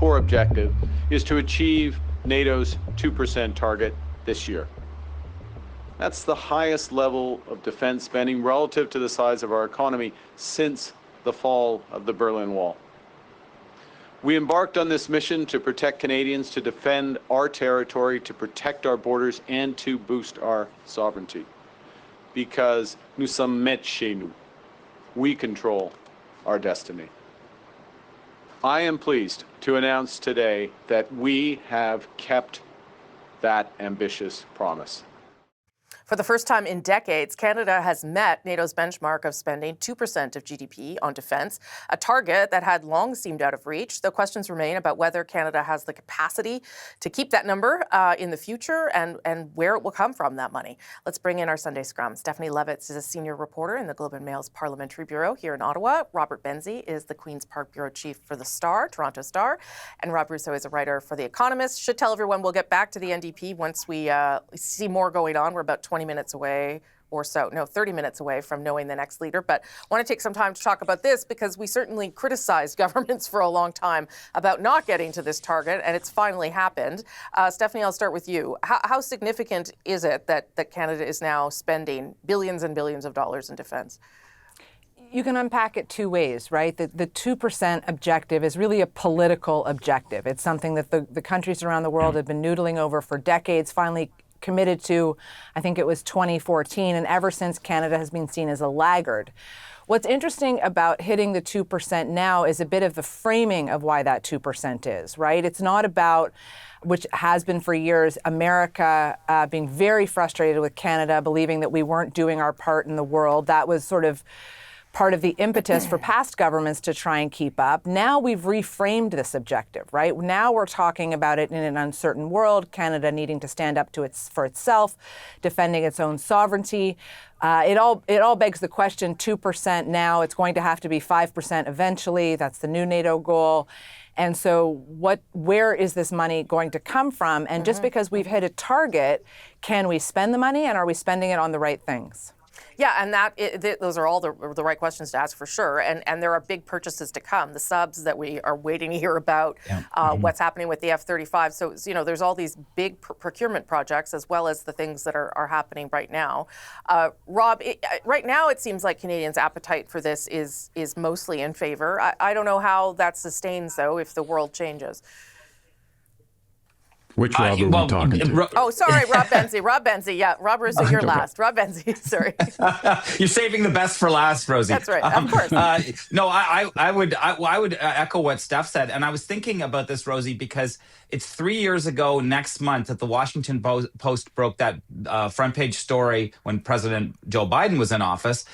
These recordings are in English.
core objective is to achieve NATO's 2% target this year. That's the highest level of defense spending relative to the size of our economy since the fall of the Berlin Wall. We embarked on this mission to protect Canadians, to defend our territory, to protect our borders, and to boost our sovereignty. Because nous sommes maîtres chez nous. We control our destiny. I am pleased to announce today that we have kept that ambitious promise. For the first time in decades, Canada has met NATO's benchmark of spending 2% of GDP on defence, a target that had long seemed out of reach. The questions remain about whether Canada has the capacity to keep that number in the future and where it will come from, that money. Let's bring in our Sunday Scrum. Stephanie Levitz is a senior reporter in the Globe and Mail's Parliamentary Bureau here in Ottawa. Robert Benzie is the Queen's Park Bureau Chief for the Star, Toronto Star. And Rob Russo is a writer for The Economist. Should tell everyone we'll get back to the NDP once we see more going on. We're about 20 minutes away or so, 30 minutes away from knowing the next leader. But I want to take some time to talk about this because we certainly criticized governments for a long time about not getting to this target, and it's finally happened. Stephanie, I'll start with you. How significant is it that Canada is now spending billions and billions of dollars in defense? You can unpack it two ways, right? The 2% objective is really a political objective. It's something that the countries around the world have been noodling over for decades, finally committed to, I think it was 2014, and ever since Canada has been seen as a laggard. What's interesting about hitting the 2% now is a bit of the framing of why that 2% is, right? It's not about, which has been for years, America being very frustrated with Canada, believing that we weren't doing our part in the world. That was sort of part of the impetus for past governments to try and keep up. Now we've reframed this objective, right? Now we're talking about it in an uncertain world, Canada needing to stand up for itself, defending its own sovereignty. It all begs the question, 2% now, it's going to have to be 5% eventually. That's the new NATO goal. And so where is this money going to come from? And just because we've hit a target, can we spend the money, and are we spending it on the right things? Yeah, and those are all the right questions to ask for sure. And there are big purchases to come. The subs that we are waiting to hear about, what's happening with the F-35. So, there's all these big procurement projects as well as the things that are happening right now. Rob, right now it seems like Canadians' appetite for this is mostly in favor. I don't know how that sustains, though, if the world changes. Which Rob are we talking to? Oh, sorry, Rob Benzie. Rob Benzie, yeah. Rob Russo, you're last. Rob Benzie, sorry. You're saving the best for last, Rosie. That's right, of course. No, I would echo what Steph said. And I was thinking about this, Rosie, because it's 3 years ago next month that the Washington Post broke that front page story when President Joe Biden was in office,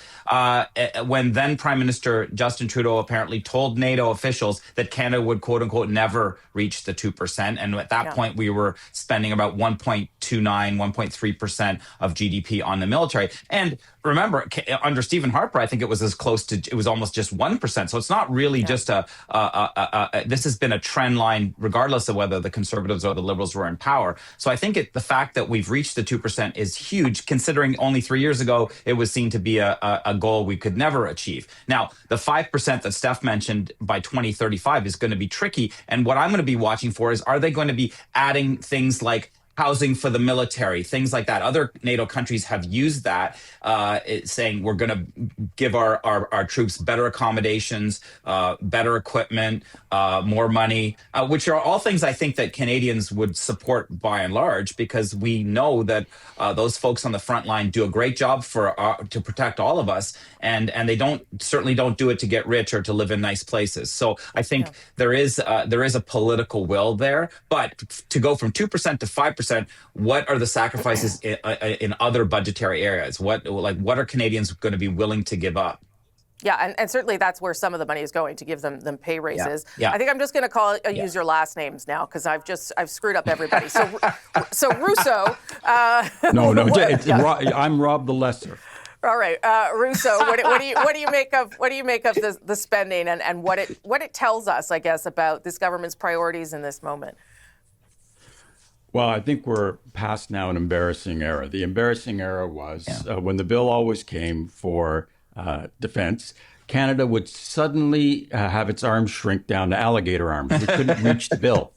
when then Prime Minister Justin Trudeau apparently told NATO officials that Canada would, quote unquote, never reach the 2%. And at that point, we were spending about 1.29, 1.3% of GDP on the military. And remember, under Stephen Harper, I think it was it was almost just 1%. So it's not really just this has been a trend line, regardless of whether the Conservatives or the Liberals were in power. So I think the fact that we've reached the 2% is huge, considering only 3 years ago, it was seen to be a goal we could never achieve. Now, the 5% that Steph mentioned by 2035 is going to be tricky. And what I'm going to be watching for is, are they going to be adding things like housing for the military, things like that? Other NATO countries have used that, saying we're going to give our troops better accommodations, better equipment, more money, which are all things I think that Canadians would support by and large, because we know that those folks on the front line do a great job to protect all of us, and they certainly don't do it to get rich or to live in nice places. So I think there is a political will there, but to go from 2% to 5%. What are the sacrifices in other budgetary areas? What are Canadians going to be willing to give up? Yeah, and certainly that's where some of the money is going, to give them pay raises. Yeah. I think I'm just going to use your last names now, because I've screwed up everybody. So Russo. No, I'm Rob the Lesser. All right, Russo. What do you make of the spending and what it tells us, I guess, about this government's priorities in this moment? Well, I think we're past now an embarrassing era. The embarrassing era was when the bill always came for defense, Canada would suddenly have its arms shrink down to alligator arms. We couldn't reach the bill.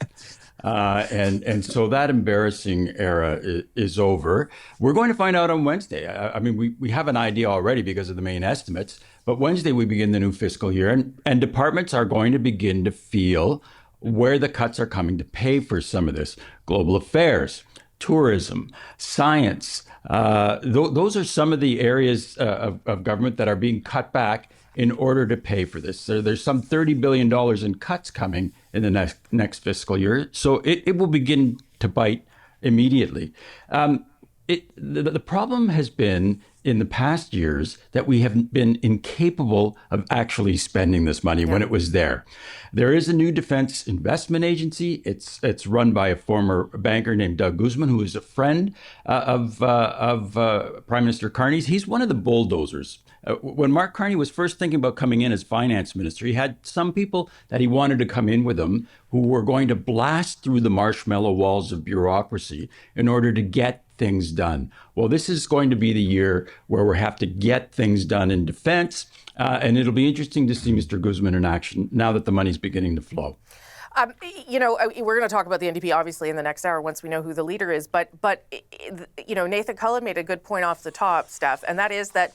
And so that embarrassing era is over. We're going to find out on Wednesday. I mean, we have an idea already because of the main estimates, but Wednesday we begin the new fiscal year, and departments are going to begin to feel where the cuts are coming to pay for some of this. Global affairs, tourism, science. Those are some of the areas of government that are being cut back in order to pay for this. There's some $30 billion in cuts coming in the next fiscal year. So it will begin to bite immediately. The problem has been in the past years that we have been incapable of actually spending this money when it was there. There is a new defense investment agency. It's run by a former banker named Doug Guzman, who is a friend of Prime Minister Carney's. He's one of the bulldozers. When Mark Carney was first thinking about coming in as finance minister, he had some people that he wanted to come in with him who were going to blast through the marshmallow walls of bureaucracy in order to get things done. Well, this is going to be the year where we have to get things done in defense, and it'll be interesting to see Mr. Guzman in action now that the money's beginning to flow. We're going to talk about the NDP obviously in the next hour once we know who the leader is. But Nathan Cullen made a good point off the top, Steph, and that is that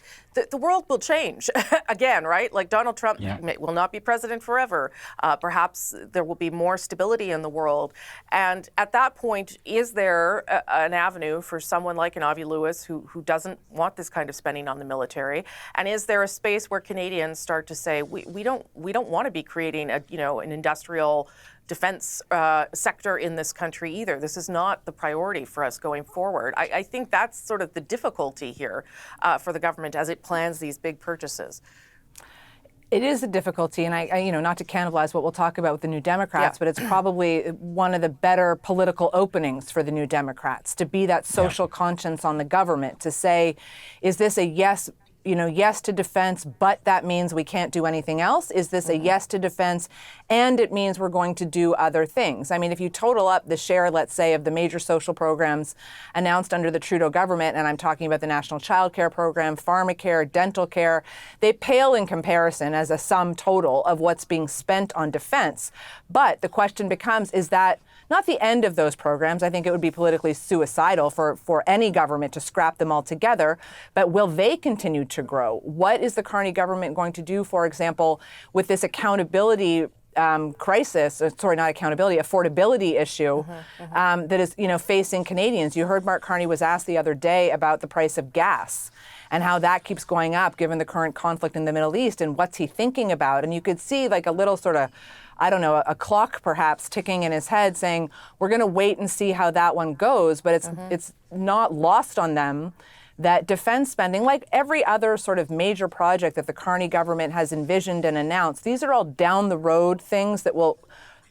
the world will change again, right? Like Donald Trump will not be president forever. Perhaps there will be more stability in the world. And at that point, is there an avenue for someone like an Avi Lewis who doesn't want this kind of spending on the military? And is there a space where Canadians start to say, we don't want to be creating an industrial defense sector in this country either. This is not the priority for us going forward. I think that's sort of the difficulty here for the government as it plans these big purchases. It is a difficulty, and I not to cannibalize what we'll talk about with the New Democrats, but it's probably one of the better political openings for the New Democrats to be that social conscience on the government, to say, is this a yes to defense, but that means we can't do anything else? Is this a yes to defense and it means we're going to do other things? I mean, if you total up the share, let's say, of the major social programs announced under the Trudeau government, and I'm talking about the National Child Care Program, pharmacare, dental care, they pale in comparison as a sum total of what's being spent on defense. But the question becomes, is that not the end of those programs? I think it would be politically suicidal for any government to scrap them altogether, but will they continue to grow? What is the Carney government going to do, for example, with this accountability crisis, affordability issue that is, facing Canadians? You heard Mark Carney was asked the other day about the price of gas and how that keeps going up given the current conflict in the Middle East, and what's he thinking about? And you could see like a little sort of, a clock perhaps ticking in his head saying, we're going to wait and see how that one goes. But it's not lost on them that defense spending, like every other sort of major project that the Carney government has envisioned and announced, these are all down the road things that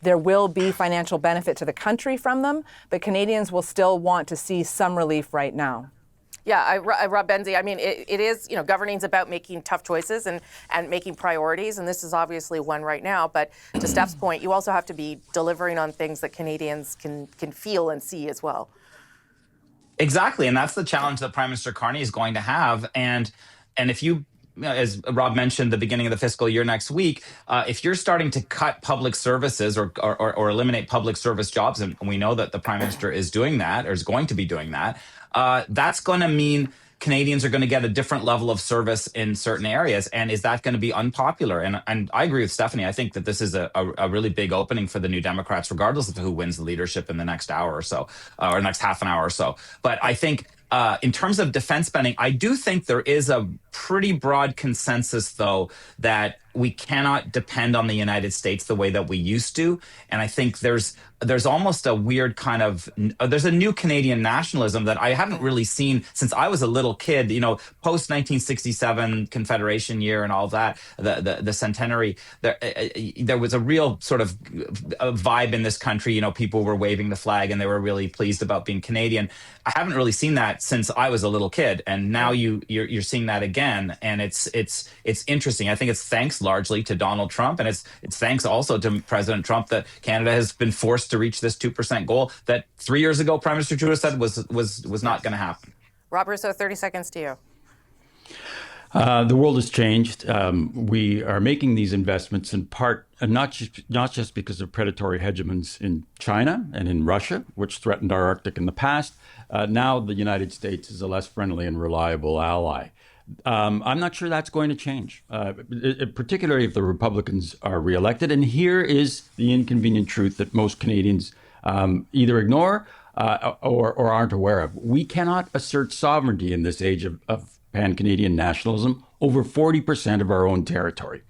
there will be financial benefit to the country from them, but Canadians will still want to see some relief right now. Yeah, Rob Benzie, I mean, it is, governing's about making tough choices and making priorities, and this is obviously one right now. But to Steph's point, you also have to be delivering on things that Canadians can feel and see as well. Exactly, and that's the challenge that Prime Minister Carney is going to have. And if you, as Rob mentioned, the beginning of the fiscal year next week, if you're starting to cut public services or eliminate public service jobs, and we know that the Prime Minister is doing that or is going to be doing that, that's going to mean Canadians are going to get a different level of service in certain areas. And is that going to be unpopular? And I agree with Stephanie. I think that this is a really big opening for the New Democrats, regardless of who wins the leadership in the next hour or so, or next half an hour or so. But I think in terms of defense spending, I do think there is a pretty broad consensus, though, that we cannot depend on the United States the way that we used to. And I think there's almost a weird kind of, there's a new Canadian nationalism that I haven't really seen since I was a little kid, post 1967 Confederation year and all that, the centenary, there was a real sort of a vibe in this country. People were waving the flag and they were really pleased about being Canadian. I haven't really seen that since I was a little kid. And now you're seeing that again. And it's interesting. I think it's thanks largely to Donald Trump. And it's thanks also to President Trump that Canada has been forced to reach this 2% goal that 3 years ago Prime Minister Trudeau said was not going to happen. Rob Russo, 30 seconds to you. The world has changed. We are making these investments in part, not just because of predatory hegemons in China and in Russia, which threatened our Arctic in the past. Now the United States is a less friendly and reliable ally. I'm not sure that's going to change, particularly if the Republicans are reelected. And here is the inconvenient truth that most Canadians either ignore or aren't aware of. We cannot assert sovereignty in this age of pan-Canadian nationalism over 40% of our own territory.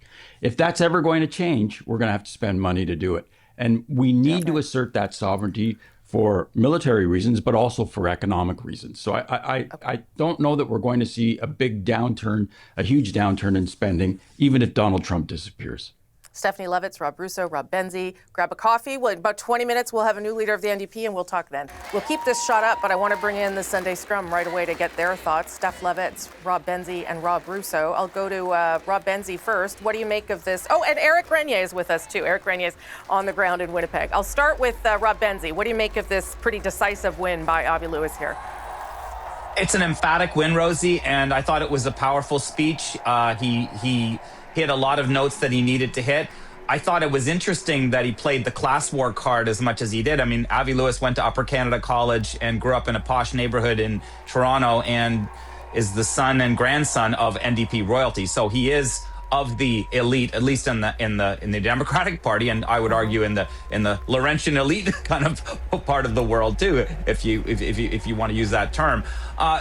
If that's ever going to change, we're going to have to spend money to do it. And we need to assert that sovereignty for military reasons, but also for economic reasons. So I don't know that we're going to see a big downturn, a huge downturn in spending, even if Donald Trump disappears. Stephanie Levitz, Rob Russo, Rob Benzie. Grab a coffee. Well, in about 20 minutes, we'll have a new leader of the NDP, and we'll talk then. We'll keep this shot up, but I want to bring in the Sunday Scrum right away to get their thoughts. Steph Levitz, Rob Benzie, and Rob Russo. I'll go to Rob Benzie first. What do you make of this? Oh, and Eric Grenier is with us, too. Eric Grenier is on the ground in Winnipeg. I'll start with Rob Benzie. What do you make of this pretty decisive win by Avi Lewis here? It's an emphatic win, Rosie, and I thought it was a powerful speech. He hit a lot of notes that he needed to hit. I thought it was interesting that he played the class war card as much as he did. I mean, Avi Lewis went to Upper Canada College and grew up in a posh neighborhood in Toronto and is the son and grandson of NDP royalty. So he is of the elite, at least in the Democratic Party, and I would argue in the Laurentian elite kind of part of the world too, if you want to use that term.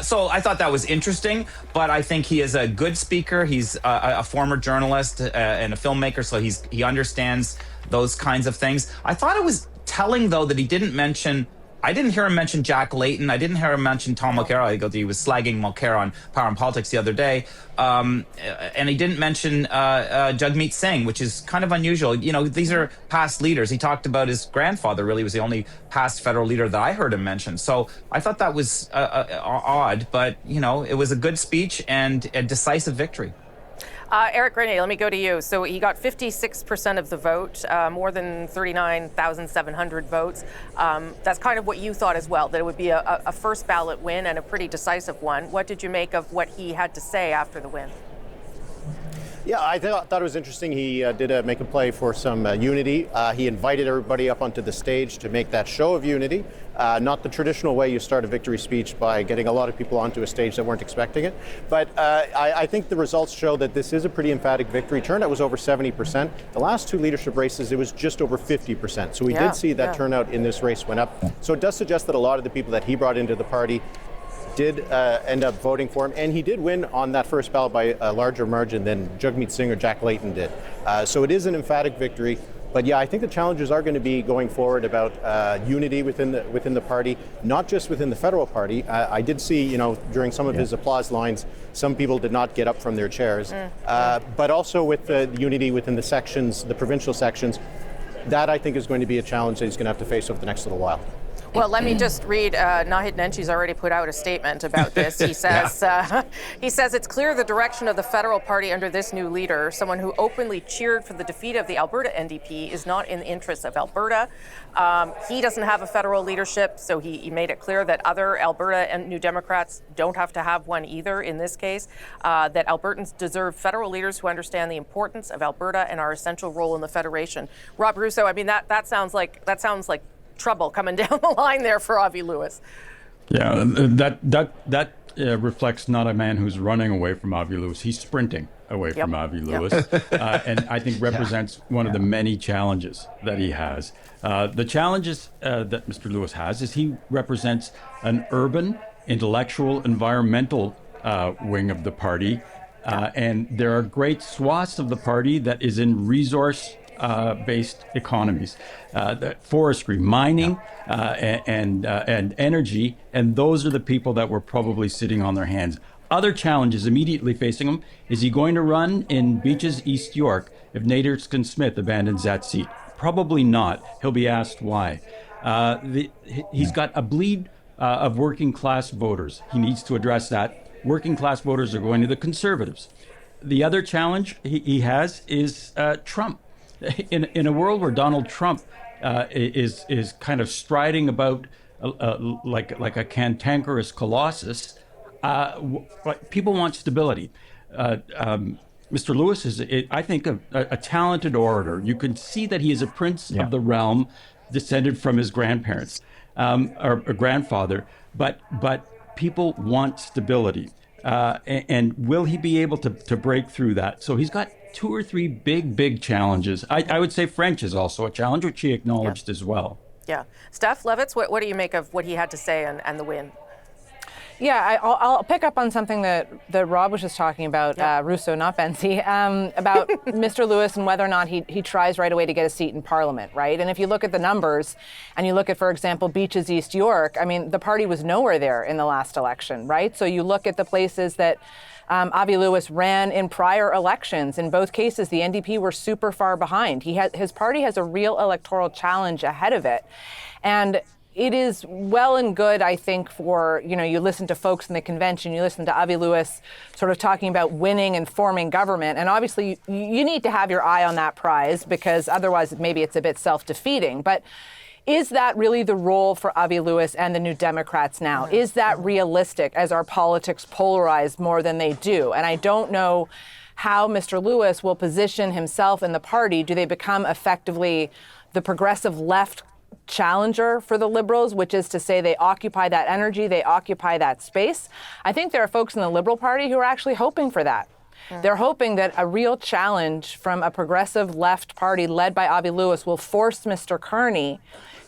So I thought that was interesting, but I think he is a good speaker. He's a former journalist and a filmmaker, so he understands those kinds of things. I thought it was telling though that he didn't mention. I didn't hear him mention Jack Layton. I didn't hear him mention Tom Mulcair. He was slagging Mulcair on Power and Politics the other day. And he didn't mention Jagmeet Singh, which is kind of unusual. You know, these are past leaders. He talked about his grandfather, really was the only past federal leader that I heard him mention. So I thought that was odd, but, you know, it was a good speech and a decisive victory. Eric Grenier, let me go to you. So he got 56% of the vote, more than 39,700 votes. That's kind of what you thought as well, that it would be a first ballot win and a pretty decisive one. What did you make of what he had to say after the win? Yeah, I thought it was interesting. He did make a play for some unity. He invited everybody up onto the stage to make that show of unity. Not the traditional way you start a victory speech by getting a lot of people onto a stage that weren't expecting it. But I think the results show that this is a pretty emphatic victory. Turnout was over 70%. The last two leadership races, it was just over 50%. So we did see that turnout in this race went up. So it does suggest that a lot of the people that he brought into the party did end up voting for him, and he did win on that first ballot by a larger margin than Jagmeet Singh or Jack Layton did. So it is an emphatic victory. But yeah, I think the challenges are going to be going forward about unity within the party, not just within the federal party. I did see, you know, during some of his applause lines, some people did not get up from their chairs, but also with the unity within the sections, the provincial sections. That I think is going to be a challenge that he's going to have to face over the next little while. Well, let me just read. Nahid Nenchi's already put out a statement about this. He says, he says it's clear the direction of the federal party under this new leader, someone who openly cheered for the defeat of the Alberta NDP, is not in the interests of Alberta. He doesn't have a federal leadership, so he made it clear that other Alberta and New Democrats don't have to have one either in this case, that Albertans deserve federal leaders who understand the importance of Alberta and our essential role in the Federation. Rob Russo, I mean, that sounds like trouble coming down the line there for Avi Lewis. Yeah, that reflects not a man who's running away from Avi Lewis. He's sprinting away from Avi Lewis, and I think represents one of the many challenges that he has. The challenges that Mr. Lewis has is he represents an urban, intellectual, environmental wing of the party, and there are great swaths of the party that is in resource-based economies, forestry, mining, and energy, and those are the people that were probably sitting on their hands. Other challenges immediately facing him: is he going to run in Beaches, East York, if Nathan Smith abandons that seat? Probably not. He'll be asked why. He's got a bleed of working class voters. He needs to address that. Working class voters are going to the Conservatives. The other challenge he has is Trump. In a world where Donald Trump is kind of striding about like a cantankerous colossus, people want stability. Mr. Lewis is, I think, a talented orator. You can see that he is a prince of the realm, descended from his grandparents or grandfather. But people want stability. And will he be able to break through that? So he's got 2 or 3 big challenges. I would say French is also a challenge, which he acknowledged as well. Yeah. Steph Levitz, what do you make of what he had to say and the win? Yeah, I'll pick up on something that Rob was just talking about, Russo, not Benzi, about Mr. Lewis and whether or not he tries right away to get a seat in Parliament, right? And if you look at the numbers and you look at, for example, Beaches East York, I mean, the party was nowhere there in the last election, right? So you look at the places that Avi Lewis ran in prior elections. In both cases, the NDP were super far behind. His party has a real electoral challenge ahead of it. And it is well and good, I think, for, you listen to folks in the convention, you listen to Avi Lewis sort of talking about winning and forming government. And obviously, you need to have your eye on that prize because otherwise maybe it's a bit self-defeating. But is that really the role for Avi Lewis and the New Democrats now? Is that realistic as our politics polarize more than they do? And I don't know how Mr. Lewis will position himself in the party. Do they become effectively the progressive left challenger for the Liberals, which is to say they occupy that energy, they occupy that space? I think there are folks in the Liberal Party who are actually hoping for that. They're hoping that a real challenge from a progressive left party led by Avi Lewis will force Mr. Carney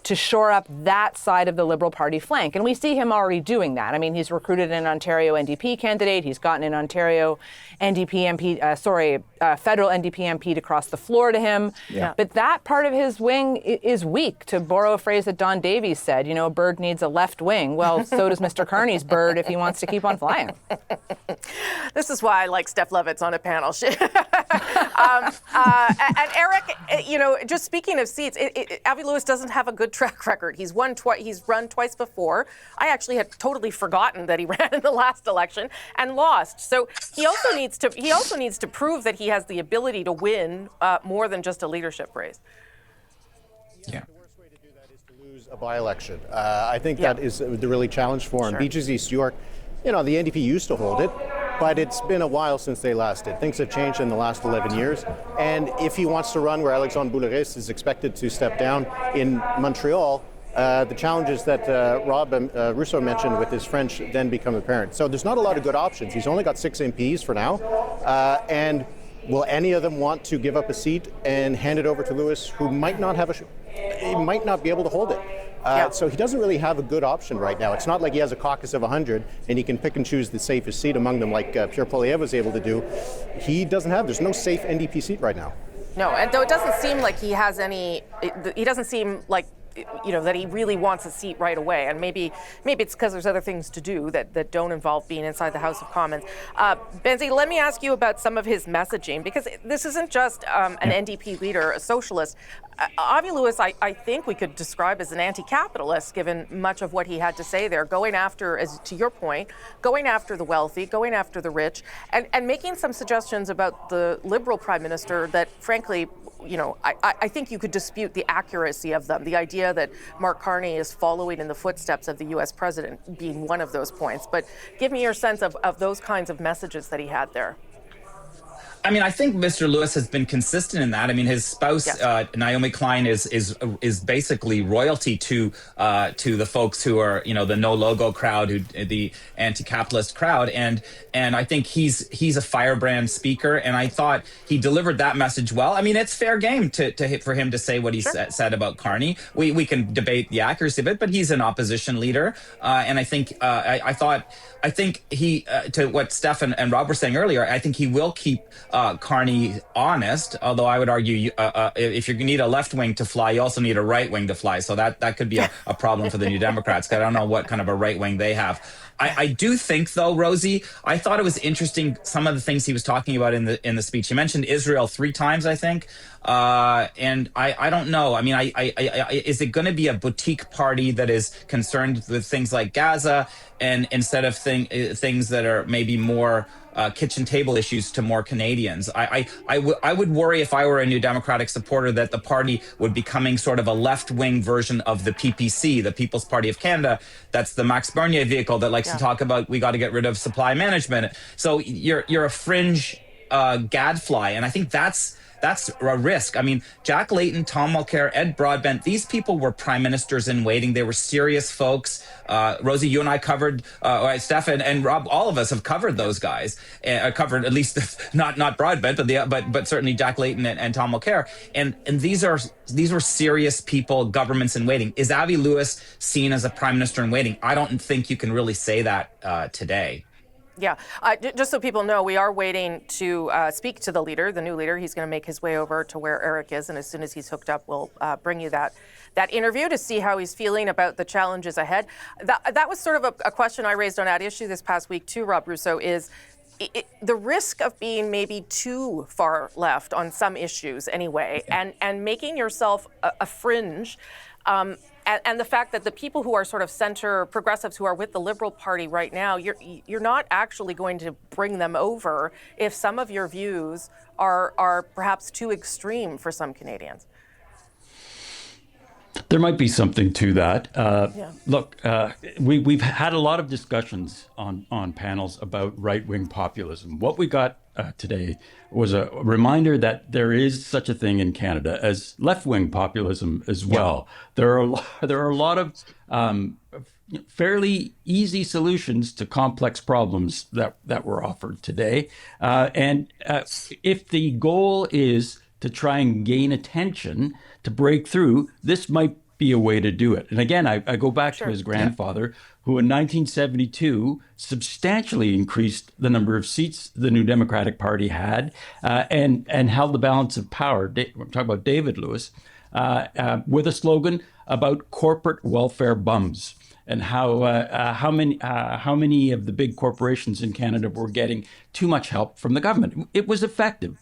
to shore up that side of the Liberal Party flank. And we see him already doing that. I mean, he's recruited an Ontario NDP candidate. He's gotten an Ontario NDP MP, federal NDP MP to cross the floor to him. Yeah. But that part of his wing is weak, to borrow a phrase that Don Davies said, a bird needs a left wing. Well, so does Mr. Carney's bird if he wants to keep on flying. This is why I like Steph Levitz on a panel. And Eric, just speaking of seats, Avi Lewis doesn't have a good track record. He's run twice before. I actually had totally forgotten that he ran in the last election and lost. So he also needs to prove that he has the ability to win more than just a leadership race. Yeah. The worst way to do that is to lose a by-election. I think that is the really challenge for him. Sure. Beaches East York, the NDP used to hold it, but it's been a while since they last did. Things have changed in the last 11 years. And if he wants to run where Alexandre Boulgaris is expected to step down in Montreal, the challenges that Rob Russo mentioned with his French then become apparent. So there's not a lot of good options. He's only got 6 MPs for now. And will any of them want to give up a seat and hand it over to Lewis, who might not have he might not be able to hold it? So he doesn't really have a good option right now. It's not like he has a caucus of 100 and he can pick and choose the safest seat among them like Pierre Poilievre was able to do. There's no safe NDP seat right now. No, and though it doesn't seem like he has any, he doesn't seem like, that he really wants a seat right away. And maybe it's because there's other things to do that don't involve being inside the House of Commons. Benzi, let me ask you about some of his messaging, because this isn't just an NDP leader, a socialist. Avi Lewis, I think we could describe as an anti-capitalist, given much of what he had to say there, going after, as to your point, going after the wealthy, going after the rich, and making some suggestions about the Liberal Prime Minister that, frankly, I think you could dispute the accuracy of them. The idea that Mark Carney is following in the footsteps of the U.S. president being one of those points. But give me your sense of those kinds of messages that he had there. I mean, I think Mr. Lewis has been consistent in that. I mean, his spouse, Naomi Klein, is basically royalty to the folks who are, the no logo crowd, the anti-capitalist crowd, and I think he's a firebrand speaker, and I thought he delivered that message well. I mean, it's fair game for him to say what he said about Carney. We can debate the accuracy of it, but he's an opposition leader, and I think I think he, to what Steph and Rob were saying earlier, I think he will keep Carney honest, although I would argue if you need a left wing to fly, you also need a right wing to fly. So that could be a problem for the New Democrats, because I don't know what kind of a right wing they have. I do think, though, Rosie, I thought it was interesting some of the things he was talking about in the speech. He mentioned Israel 3 times, I think. And I don't know. I mean, is it going to be a boutique party that is concerned with things like Gaza, and instead of things that are maybe more kitchen table issues to more Canadians. I would worry if I were a New Democratic supporter that the party would be becoming sort of a left-wing version of the PPC, the People's Party of Canada. That's the Max Bernier vehicle that likes to talk about we got to get rid of supply management. So you're a fringe gadfly, and I think that's a risk. I mean, Jack Layton, Tom Mulcair, Ed Broadbent, these people were prime ministers in waiting. They were serious folks. Rosie, you and I covered, Steph and Rob, all of us have covered those guys. Covered at least not Broadbent, but certainly Jack Layton and Tom Mulcair. And these were serious people, governments in waiting. Is Avi Lewis seen as a prime minister in waiting? I don't think you can really say that today. Yeah, just so people know, we are waiting to speak to the leader, the new leader. He's going to make his way over to where Eric is, and as soon as he's hooked up, we'll bring you that interview to see how he's feeling about the challenges ahead. That was sort of a question I raised on that issue this past week too, Rob Russo, is the risk of being maybe too far left on some issues anyway, and making yourself a fringe. And the fact that the people who are sort of center progressives who are with the Liberal Party right now, you're not actually going to bring them over if some of your views are perhaps too extreme for some Canadians. There might be something to that. Look, we've had a lot of discussions on panels about right-wing populism. What we got today was a reminder that there is such a thing in Canada as left-wing populism as well. There are a lot of fairly easy solutions to complex problems that were offered today. And if the goal is to try and gain attention, to break through, this might be a way to do it. And again, I go back to his grandfather, who in 1972 substantially increased the number of seats the New Democratic Party had and held the balance of power. I'm talking about David Lewis, with a slogan about corporate welfare bums, and how many of the big corporations in Canada were getting too much help from the government. It was effective.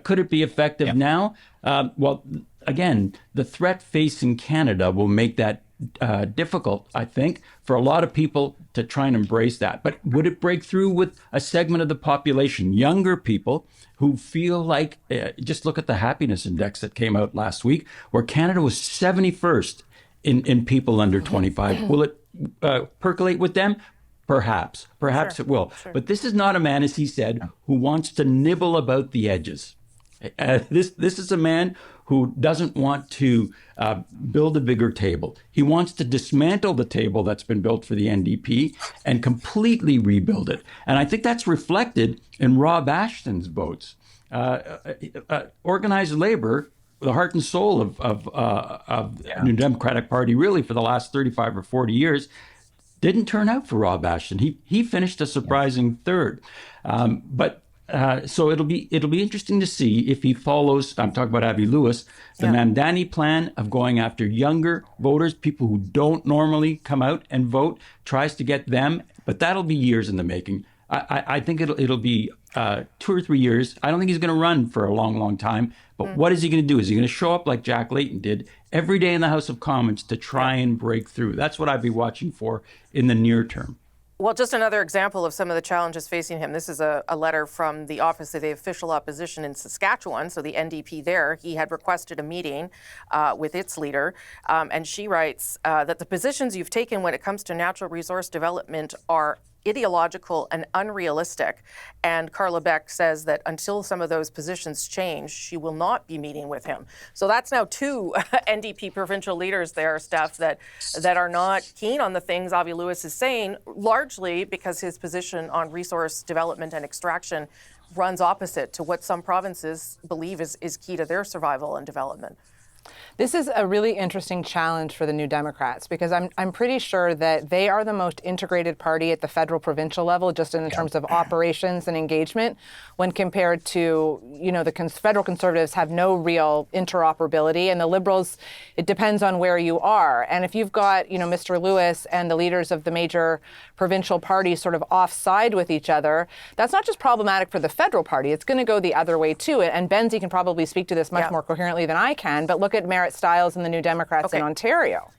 Could it be effective now? Well, again, the threat facing Canada will make that difficult, I think, for a lot of people to try and embrace that. But would it break through with a segment of the population, younger people who feel like, just look at the happiness index that came out last week, where Canada was 71st in people under 25. Will it percolate with them? Perhaps it will. But this is not a man, as he said, who wants to nibble about the edges. This is a man who doesn't want to build a bigger table. He wants to dismantle the table that's been built for the NDP and completely rebuild it. And I think that's reflected in Rob Ashton's votes. Organized labor, the heart and soul of the New Democratic Party, really for the last 35 or 40 years, didn't turn out for Rob Ashton. He finished a surprising third. So it'll be interesting to see if he follows, I'm talking about Avi Lewis, the Mamdani plan of going after younger voters, people who don't normally come out and vote, tries to get them, but that'll be years in the making. I think it'll be 2 or 3 years. I don't think he's going to run for a long, long time. But what is he going to do? Is he going to show up like Jack Layton did every day in the House of Commons to try and break through? That's what I'd be watching for in the near term. Well, just another example of some of the challenges facing him. This is a letter from the Office of the Official Opposition in Saskatchewan, so the NDP there. He had requested a meeting with its leader, and she writes that the positions you've taken when it comes to natural resource development are ideological and unrealistic. And Carla Beck says that until some of those positions change, she will not be meeting with him. So that's now 2 NDP provincial leaders there, Steph, that are not keen on the things Avi Lewis is saying, largely because his position on resource development and extraction runs opposite to what some provinces believe is key to their survival and development. This is a really interesting challenge for the New Democrats, because I'm pretty sure that they are the most integrated party at the federal provincial level, just in terms of operations and engagement, when compared to, the federal Conservatives have no real interoperability, and the Liberals, it depends on where you are. And if you've got, Mr. Lewis and the leaders of the major provincial parties sort of offside with each other, that's not just problematic for the federal party, it's going to go the other way too. And Benzie can probably speak to this much more coherently than I can, but look at Merritt Stiles and the New Democrats in Ontario.